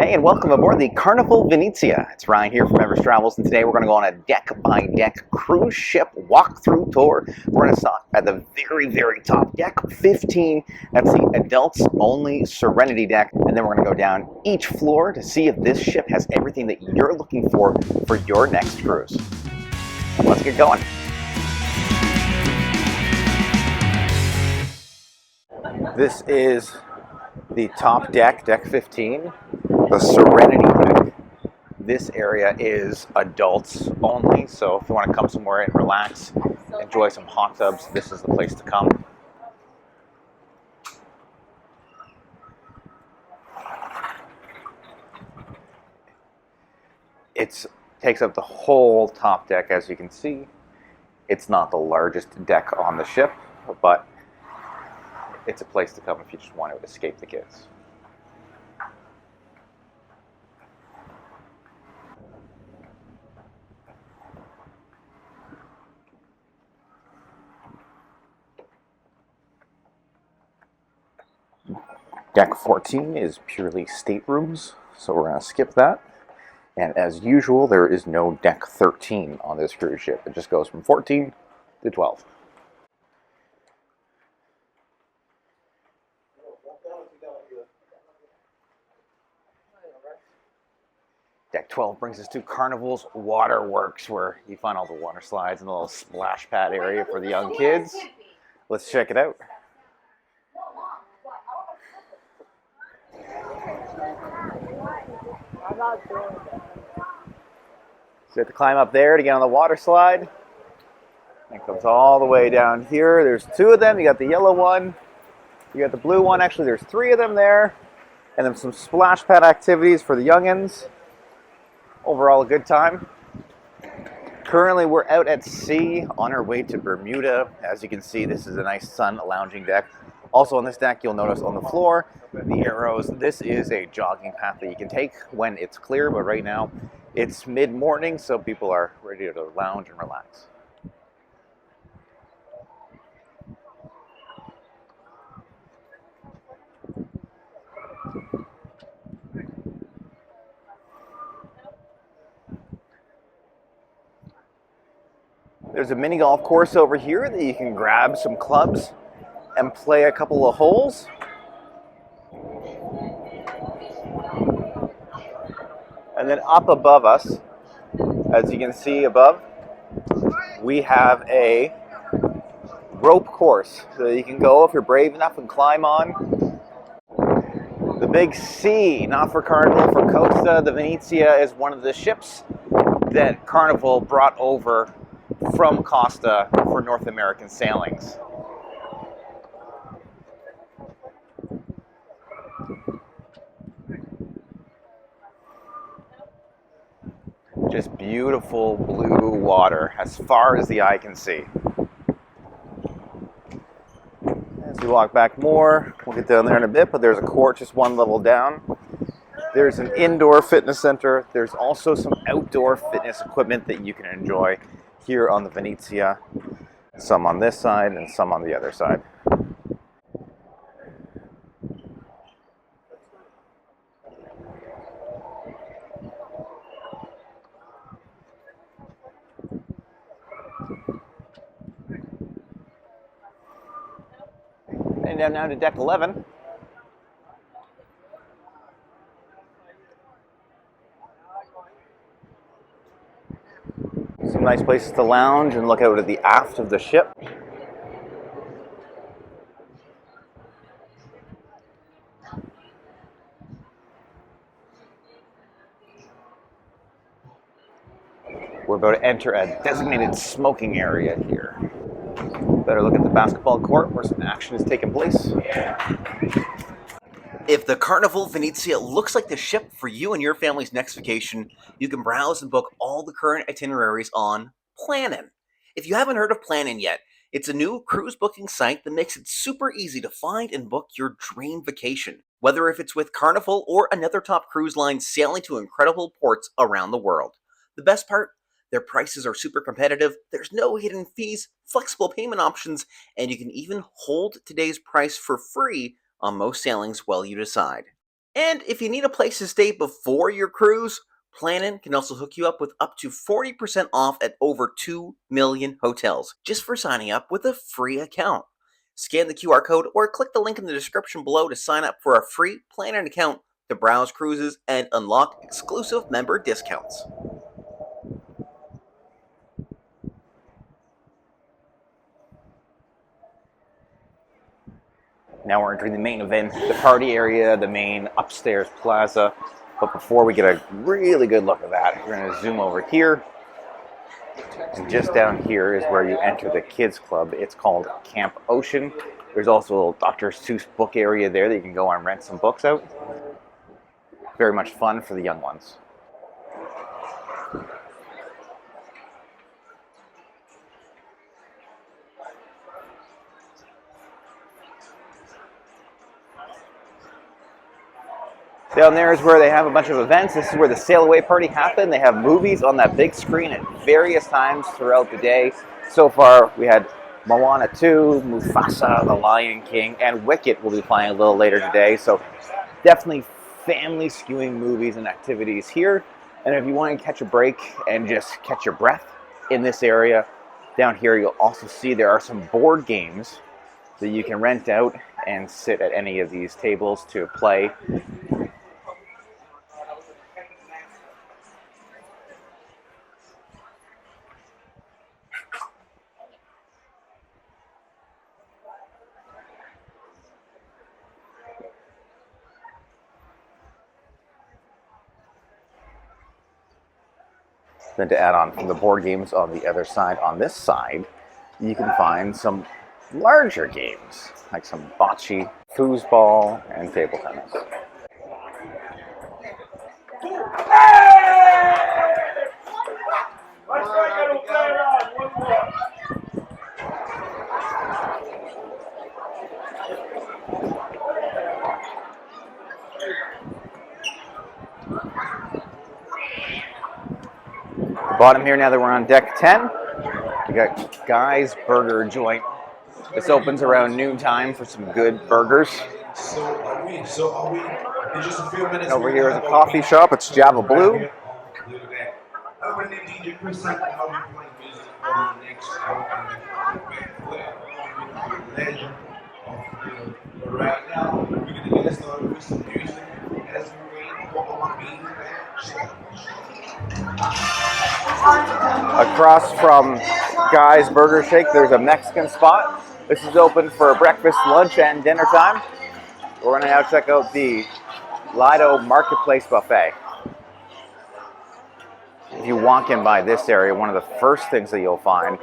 Hey, and welcome aboard the Carnival Venezia. It's Ryan here from Everest Travels, and today we're going to go on a deck-by-deck cruise ship walkthrough tour. We're going to stop at the very top, deck 15. That's the adults-only Serenity deck, and then we're going to go down each floor to see if this ship has everything that you're looking for your next cruise. Let's get going. This is the top deck, deck 15. The Serenity deck. This area is adults only, so if you want to come somewhere and relax, enjoy some hot tubs, this is the place to come. It takes up the whole top deck, as you can see. It's not the largest deck on the ship, but it's a place to come if you just want to escape the kids. Deck 14 is purely staterooms, so we're going to skip that. And as usual, there is no deck 13 on this cruise ship. It just goes from 14 to 12. Deck 12 brings us to Carnival's WaterWorks, where you find all the water slides and the little splash pad area for the young kids. Let's check it out. So you have to climb up there to get on the water slide. It comes all the way down here. There's two of them. You got the yellow one. You got the blue one. Actually, there's three of them there. And then some splash pad activities for the youngins. Overall, a good time. Currently, we're out at sea on our way to Bermuda. As you can see, this is a nice sun lounging deck. Also on this deck, you'll notice on the floor, the arrows. This is a jogging path that you can take when it's clear, but right now it's mid-morning, so people are ready to lounge and relax. There's a mini golf course over here that you can grab some clubs and play a couple of holes. And then up above us, as you can see above, we have a rope course. So you can go if you're brave enough and climb on. The Big C, not for Carnival, for Costa. The Venezia is one of the ships that Carnival brought over from Costa for North American sailings. Just beautiful blue water as far as the eye can see. As we walk back more, we'll get down there in a bit, but there's a court just one level down. There's an indoor fitness center. There's also some outdoor fitness equipment that you can enjoy here on the Venezia. Some on this side and some on the other side. And down now to deck 11. Some nice places to lounge and look out at the aft of the ship. We're about to enter a designated smoking area here. Better look at the basketball court where some action is taking place. If the Carnival Venezia looks like the ship for you and your family's next vacation, you can browse and book all the current itineraries on Plannin'. If you haven't heard of Plannin' yet, it's a new cruise booking site that makes it super easy to find and book your dream vacation, whether if it's with Carnival or another top cruise line sailing to incredible ports around the world. The best part? Their prices are super competitive, there's no hidden fees, flexible payment options, and you can even hold today's price for free on most sailings while you decide. And if you need a place to stay before your cruise, Planin can also hook you up with up to 40% off at over 2 million hotels just for signing up with a free account. Scan the QR code or click the link in the description below to sign up for a free Planin account to browse cruises and unlock exclusive member discounts. Now we're entering the main event, the party area, the main upstairs plaza. But before we get a really good look at that, we're going to zoom over here. And just down here is where you enter the kids club. It's called Camp Ocean. There's also a little Dr. Seuss book area there that you can go and rent some books out. Very much fun for the young ones. Down there is where they have a bunch of events. This is where the sail away party happened. They have movies on that big screen at various times throughout the day. So far, we had Moana 2, Mufasa, The Lion King, and Wicked will be playing a little later today. So definitely family skewing movies and activities here. And if you want to catch a break and just catch your breath in this area, down here you'll also see there are some board games that you can rent out and sit at any of these tables to play. Then to add on from the board games on the other side, on this side, you can find some larger games, like some bocce, foosball, and table tennis. Bottom here, now that we're on deck 10, we got Guy's Burger Joint. This opens around noontime for some good burgers. And over here is a coffee shop. It's JavaBlue. Right now, we're going to get started with some music as we wait for our main Across from Guy's Burger Shake, there's a Mexican spot. This is open for breakfast, lunch, and dinner time. We're going to now check out the Lido Marketplace Buffet. If you walk in by this area, one of the first things that you'll find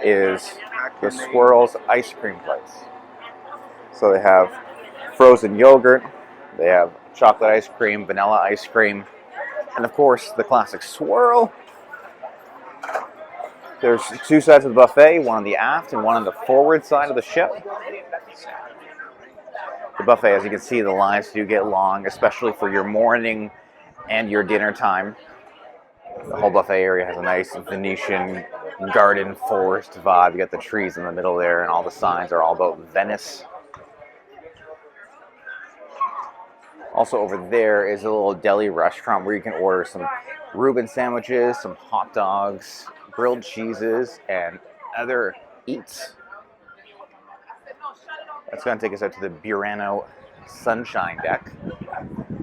is the Swirls ice cream place. So they have frozen yogurt, they have chocolate ice cream, vanilla ice cream, and of course the classic swirl. There's two sides of the buffet, one on the aft and one on the forward side of the ship. The buffet, as you can see, the lines do get long, especially for your morning and your dinner time. The whole buffet area has a nice Venetian garden forest vibe. You got the trees in the middle there, and all the signs are all about Venice. Also over there is a little deli restaurant where you can order some Reuben sandwiches, some hot dogs, grilled cheeses, and other eats. That's going to take us out to the Burano Sunshine Deck,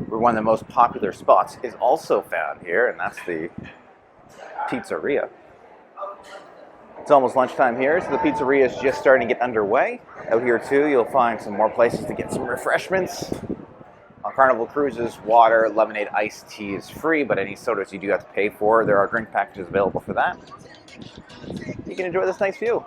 where one of the most popular spots is also found here, and that's the Pizzeria. It's almost lunchtime here, so the Pizzeria is just starting to get underway. Out here too, you'll find some more places to get some refreshments. On Carnival Cruises, water, lemonade, iced tea is free, but any sodas you do have to pay for. There are drink packages available for that. You can enjoy this nice view.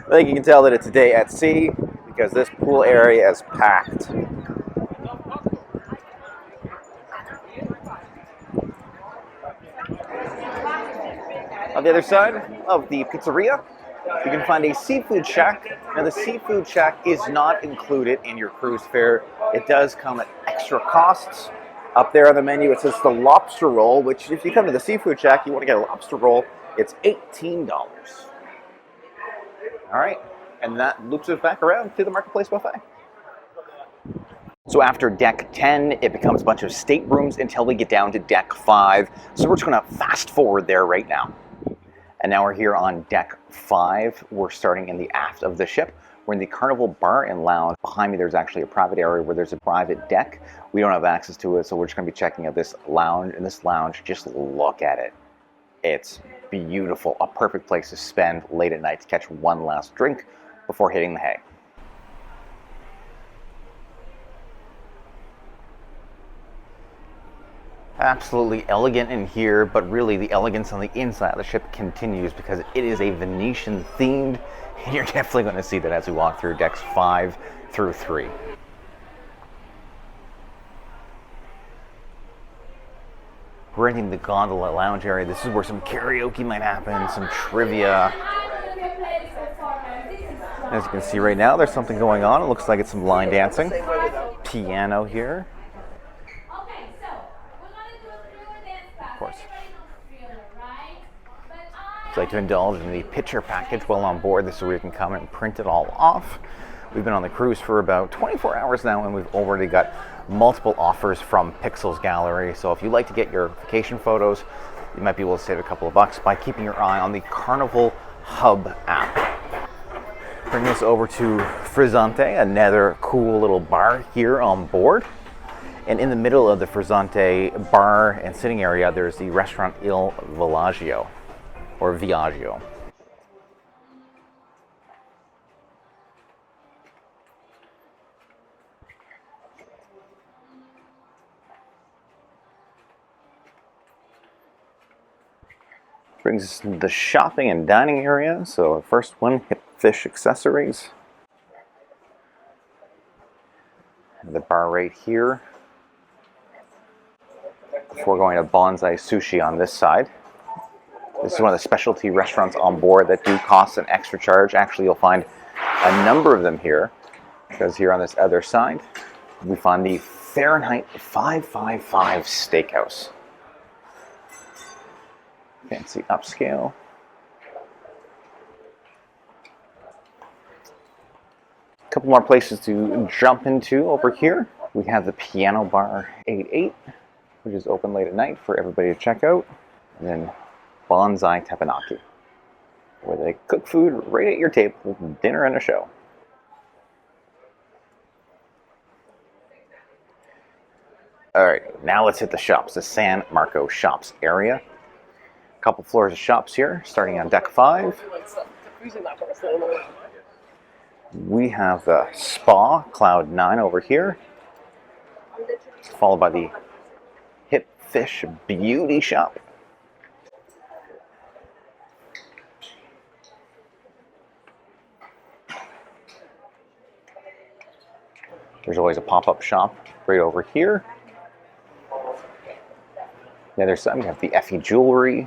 I think you can tell that it's a day at sea because this pool area is packed. On the other side of the Pizzeria, you can find a seafood shack. Now the seafood shack is not included in your cruise fare. It does come at extra costs. Up there on the menu, it says the lobster roll, which if you come to the seafood shack, you want to get a lobster roll, it's $18. All right, and that loops us back around to the Marketplace Buffet. So after deck 10, it becomes a bunch of staterooms until we get down to deck 5. So we're just going to fast forward there right now. And now we're here on deck 5. We're starting in the aft of the ship. We're in the Carnival Bar and Lounge. Behind me, there's actually a private area where there's a private deck. We don't have access to it, so we're just going to be checking out this lounge. And this lounge, just look at it. It's beautiful. A perfect place to spend late at night to catch one last drink before hitting the hay. Absolutely elegant in here, but really the elegance on the inside of the ship continues because it is a Venetian themed, and you're definitely going to see that as we walk through decks 5 through 3. We're entering the Gondola lounge area. This is where some karaoke might happen, some trivia. As you can see right now, there's something going on. It looks like it's some line dancing. Piano here. Of course. If you'd like to indulge in the picture package while on board, this is where you can come and print it all off. We've been on the cruise for about 24 hours now, and we've already got multiple offers from Pixels Gallery. So if you'd like to get your vacation photos, you might be able to save a couple of bucks by keeping your eye on the Carnival Hub app. Bring us over to Frizzante, another cool little bar here on board. And in the middle of the Frizzante bar and sitting area, there's the restaurant Il Villaggio, or Viaggio. Brings us to the shopping and dining area. So first one, hip fish accessories. And the bar right here. Before going to Bonsai Sushi on this side. This is one of the specialty restaurants on board that do cost an extra charge. Actually, you'll find a number of them here, because here on this other side, we find the Fahrenheit 555 Steakhouse. Fancy upscale. A couple more places to jump into over here. We have the Piano Bar 88. Which is open late at night for everybody to check out. And then Bonsai Teppanyaki, where they cook food right at your table, dinner and a show. All right, now let's hit the shops, the San Marco shops area. A couple floors of shops here, starting on deck 5. We have the Spa, Cloud 9 over here, followed by the Fish Beauty Shop. There's always a pop-up shop right over here. The other side, we have the Effie Jewelry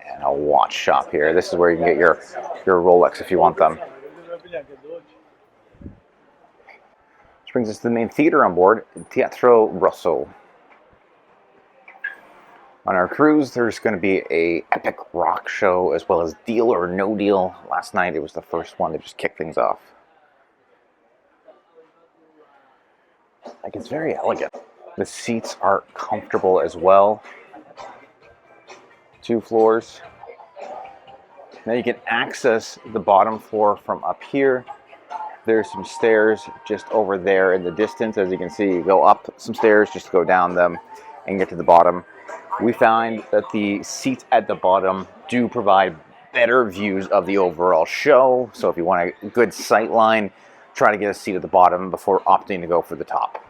and a watch shop here. This is where you can get your Rolex if you want them. Which brings us to the main theater on board, Teatro Rosso. On our cruise, there's going to be an epic rock show as well as Deal or No Deal. Last night, it was the first one to just kick things off. Like, it's very elegant. The seats are comfortable as well. 2 floors. Now you can access the bottom floor from up here. There's some stairs just over there in the distance. As you can see, you go up some stairs just to go down them and get to the bottom. We find that the seats at the bottom do provide better views of the overall show. So if you want a good sight line, try to get a seat at the bottom before opting to go for the top.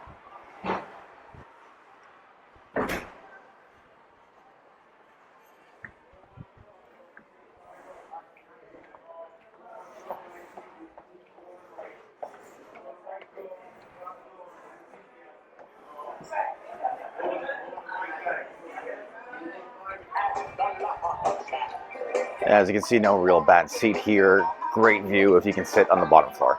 As you can see, no real bad seat here. Great view if you can sit on the bottom floor.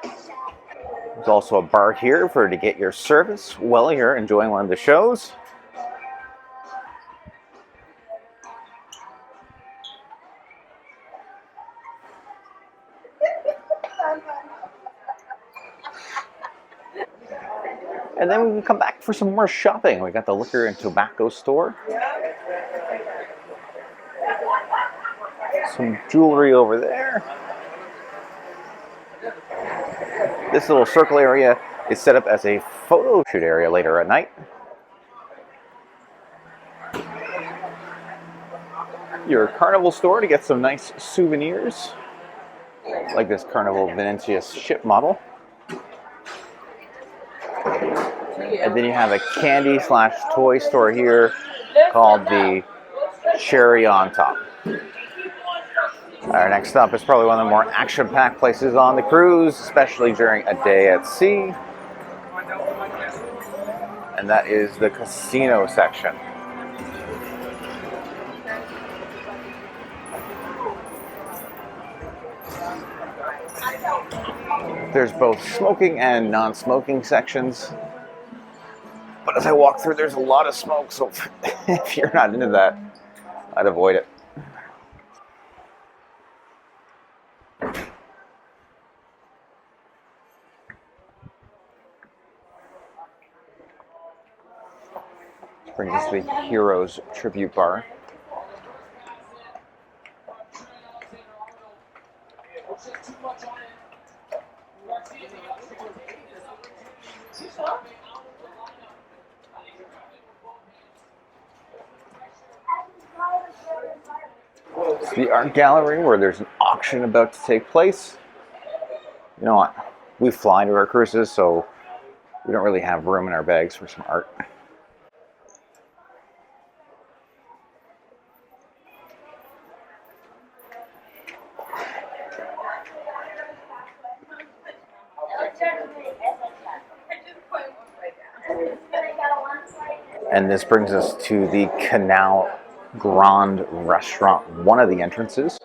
There's also a bar here to get your service while you're enjoying one of the shows. And then we can come back for some more shopping. We got the liquor and tobacco store. Some jewelry over there. This little circle area is set up as a photo shoot area later at night. Your Carnival store to get some nice souvenirs, like this Carnival Venezia ship model. And then you have a candy / toy store here called the Cherry on Top. Our next stop is probably one of the more action-packed places on the cruise, especially during a day at sea. And that is the casino section. There's both smoking and non-smoking sections. But as I walk through, there's a lot of smoke, so if you're not into that, I'd avoid it. Brings us to the Heroes Tribute Bar. It's the art gallery where there's an auction about to take place. You know what? We fly to our cruises, so we don't really have room in our bags for some art. And this brings us to the Canal Grand Restaurant, one of the entrances.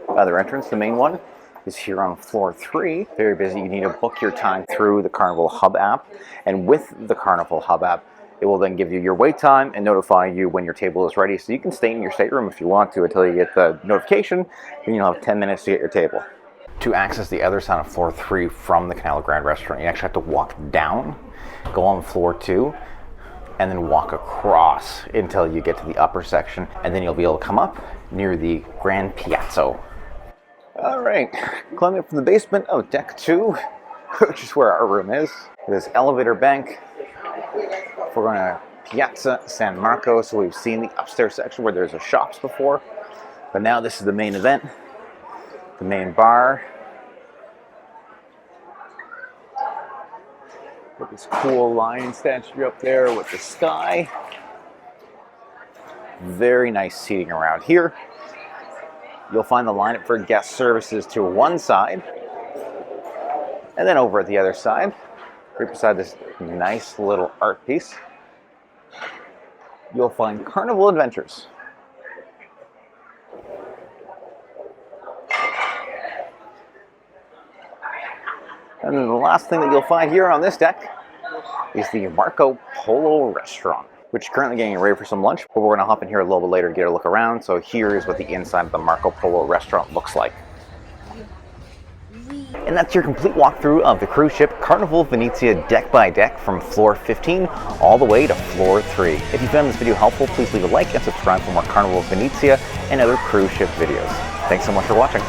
Other entrance, the main one, is here on floor 3. Very busy. You need to book your time through the Carnival Hub app. And with the Carnival Hub app, it will then give you your wait time and notify you when your table is ready. So you can stay in your stateroom if you want to until you get the notification, and you'll have 10 minutes to get your table. To access the other side of floor 3 from the Canal Grand Restaurant, you actually have to walk down, go on floor 2, and then walk across until you get to the upper section, and then you'll be able to come up near the Grand Piazza. All right, climbing up from the basement of deck 2, which is where our room is. This elevator bank. We're going to Piazza San Marco, so we've seen the upstairs section where there's a shops before, but now this is the main event, the main bar. Got this cool lion statue up there with the sky. Very nice seating around here. You'll find the lineup for guest services to one side, and then over at the other side, right beside this nice little art piece, you'll find Carnival Adventures. And then the last thing that you'll find here on this deck is the Marco Polo restaurant, which is currently getting ready for some lunch, but we're gonna hop in here a little bit later to get a look around. So here is what the inside of the Marco Polo restaurant looks like. And that's your complete walkthrough of the cruise ship Carnival Venezia deck by deck from floor 15 all the way to floor 3. If you found this video helpful, please leave a like and subscribe for more Carnival Venezia and other cruise ship videos. Thanks so much for watching.